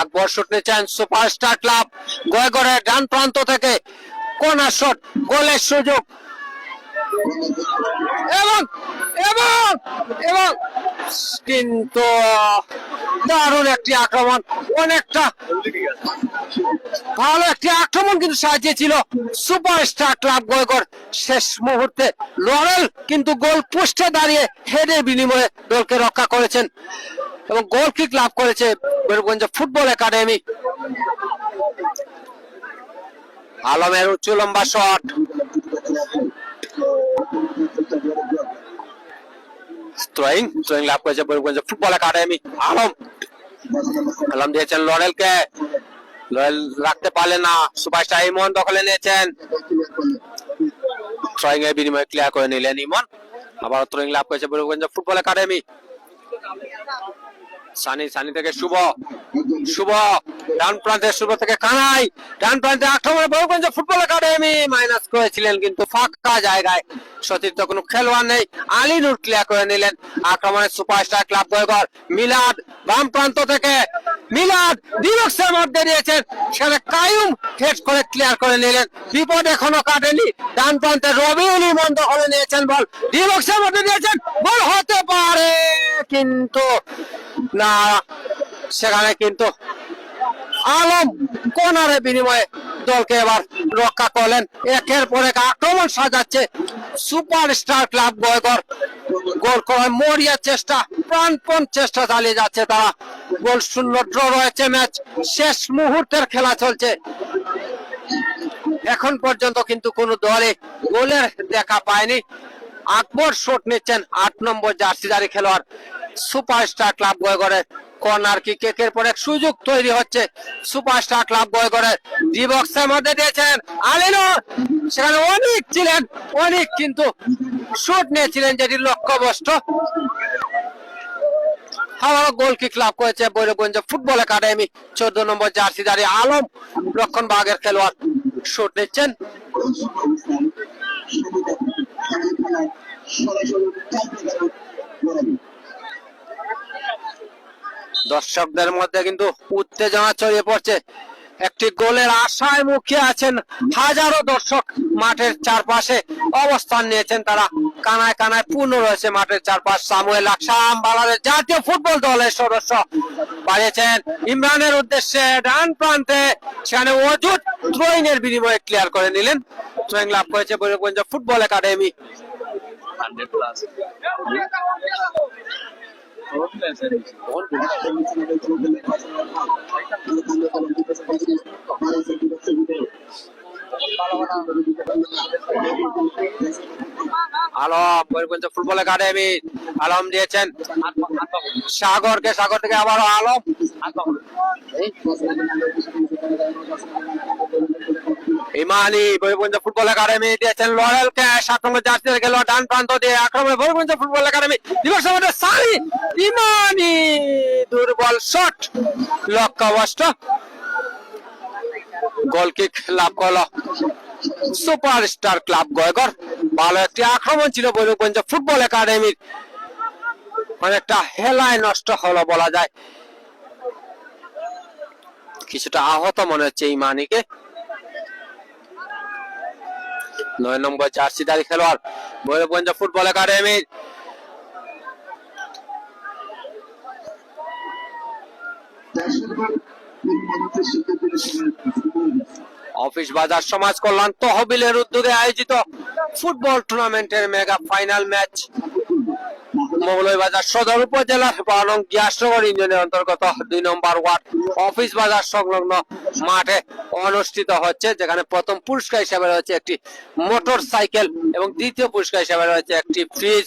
আকবর shot নিচ্ছেন superstar club গয়গড়ের ডান প্রান্ত থেকে, কর্নার শট, গোলের সুযোগ এবং এবং এবং কিন্তু দারুণ একটি আক্রমণ, অনেকটা ভালো একটি আক্রমণ কিন্তু সাজিয়েছিল সুপারস্টার ক্লাব গয়গড়। শেষ মুহূর্তে লরেল কিন্তু গোল পোস্টে দাঁড়িয়ে হেডের বিনিময়ে দলকে রক্ষা করেছেন এবং গোল কিক লাভ করেছে ভৈরবগঞ্জ ফুটবল একাডেমি। আলমের উচ্চ লম্বা শট, থ্রোয়িং লাভ করেছে ভৈরবগঞ্জ ফুটবল একাডেমি। আলম দিয়েছেন লরেলকে, লরেল রাখতে পারলেন না, সুপারস্টার ইমন দখলে নিয়েছেন, থ্রোয়িং এর বিনিময়ে ক্লিয়ার করে নিলেন ইমন। আবার থ্রোয়িং লাভ করেছে ভৈরবগঞ্জ ফুটবল একাডেমি। সানি থেকে শুভ ডান প্রান্তে, শুভ থেকে কানাই, ডান প্রান্তে আক্রমণে ভৈরবগঞ্জ ফুটবল একাডেমি মাইনাস করেছিলেন কিন্তু ফাঁকা জায়গায়, সতীর্থ কোনো খেলোয়াড় নেই, আলিনুর ক্লিয়ার করে নিলেন। আক্রমণে সুপারস্টার ক্লাব গয়গড়, মিলাদ বাম প্রান্ত থেকে, মিলাদ ডিবক্সের মধ্যে দিয়েছেন, সেখানে কায়ুম হেড করে ক্লিয়ার করে নিলেন। বিপদ এখনো কাটেনি, ডান প্রান্তে রবিউল ইমন দখলে নিয়েছেন, বল ডিবক্সের মধ্যে দিয়েছেন, বল হতে পারে কিন্তু না, সেখানে কিন্তু আলম কর্নারের বিনিময়ে দলকে এবার রক্ষা করলেন। একের পর এক আক্রমণ সাজাচ্ছে সুপারস্টার ক্লাব গয়গড়, গোল করার মরিয়া চেষ্টা, প্রাণপণ চেষ্টা চালিয়ে যাচ্ছে তারা। গোল শূন্য ড্র রয়েছে ম্যাচ, শেষ মুহূর্তের খেলা চলছে। এখন পর্যন্ত কিন্তু কোন দলে গোলের দেখা পায়নি। আকবর শট নিচ্ছেন 8 নম্বর জার্সিধারী খেলোয়াড় সুপারস্টার ক্লাব গয়গড়ের। কর্নার কিকের পর এক সুযোগ তৈরি হচ্ছে সুপারস্টার ক্লাব গয়গড়ের, ডিবক্সের মধ্যে দিয়েছেন আলিনুর, সেখানে অনেক কিন্তু শট নিয়েছিলেন যেটি লক্ষ্যভ্রষ্ট। গোল কিক লাভ করেছে ভৈরবগঞ্জ ফুটবল একাডেমি। 14 নম্বর জার্সিধারী আলম লক্ষণ বাগের খেলোয়াড় শট নিচ্ছেন। দর্শকদের মধ্যে কিন্তু উত্তেজনা ছড়িয়ে পড়ছে, একটি গোলের আশায় মুখিয়ে আছেন হাজারো দর্শক। মাঠের চারপাশে অবস্থান নিয়েছেন তারা, কানায় কানায় পূর্ণ রয়েছে মাঠের চারপাশ। সামুয়েল আকসাম বাংলাদেশ জাতীয় ফুটবল দলের সদস্য বাড়িয়েছেন ইমরানের উদ্দেশ্যে ডান প্রান্তে, সেখানে অজুত থ্রোয়িং এর বিনিময়ে ক্লিয়ার করে নিলেন। থ্রোয়িং লাভ করেছে Bhairabganj football academy. Alam Bhairabganj football academy, Alam দিয়েছেন সাগরকে, সাগর থেকে আবারও আলম, ইমানি ভৈরবগঞ্জ ফুটবল একাডেমি দিয়েছেন লরেলকে, 7 নম্বর জার্সির খেলোয়াড় ডান প্রান্ত দিয়ে আক্রমণে ভৈরবগঞ্জ ফুটবল একাডেমি। সানি, ইমানি দুর্বল শট, লক্ষ্যভ্রষ্ট। গোল কিক লাভ করলো সুপারস্টার ক্লাব গয়গড়। ভালো একটি আক্রমণ ছিল ভৈরবগঞ্জ ফুটবল একাডেমির, অনেকটা হেলায় নষ্ট হলো বলা যায়। কিছুটা আহত মনে হচ্ছে ইমানিকে। 9 নম্বর জার্সিধারী খেলোয়াড় ভৈরবগঞ্জ ফুটবল একাডেমির, অফিস বাজার সমাজ কল্যাণ তহবিলের উদ্যোগে আয়োজিত ফুটবল টুর্নামেন্টের মেগা ফাইনাল ম্যাচ মৌলভীবাজার সদর উপজেলার 12 নং গিয়াসনগর ইউনিয়নের অন্তর্গত 2 নম্বর ওয়ার্ড অফিস বাজার সংলগ্ন মাঠে অনুষ্ঠিত হচ্ছে, যেখানে প্রথম পুরস্কার হিসেবে রয়েছে একটি মোটর সাইকেল এবং দ্বিতীয় পুরস্কার হিসেবে রয়েছে একটি ফ্রিজ।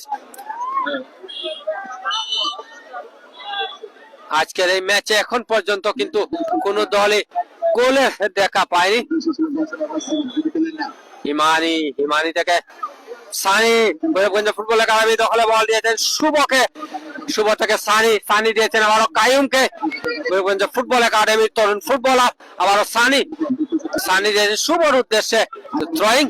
আজকের এই ম্যাচে এখন পর্যন্ত কিন্তু কোন দলে গোলের দেখা পায়নি। ইমানি থেকে সানি, ভৈরবগঞ্জ ফুটবল একাডেমি দখলে বল দিয়েছেন শুভকে, শুভ থেকে সানি দিয়েছেন আবারও কায়ুমকে, ভৈরবগঞ্জ ফুটবল একাডেমির তরুণ ফুটবলার আবারও সানি দিয়েছেন শুভর উদ্দেশ্যে। থ্রোয়িং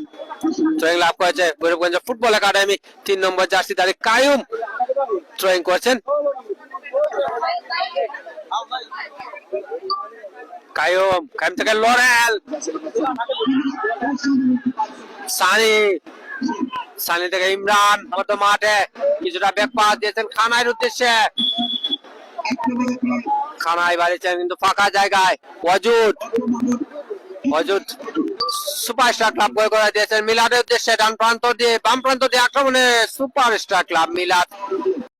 থ্রোয়িং লাভ করেছে ভৈরবগঞ্জ ফুটবল একাডেমি। 3 নম্বর জার্সিধারী কায়ুম থ্রোয়িং করছেন। কায়ুম থেকে লরেল, সানি থেকে ইমরান মধ্য মাঠে কিছুটা ব্যাক পাস দিয়েছেন খানাইয়ের উদ্দেশ্যে। খানাই বাড়িয়েছেন কিন্তু ফাঁকা জায়গায় অজুদ সুপারস্টার ক্লাব গোল করে দিয়েছেন মিলাদের উদ্দেশ্যে। ডান প্রান্ত দিয়ে বাম প্রান্ত দিয়ে আক্রমণে সুপারস্টার ক্লাব মিলাদ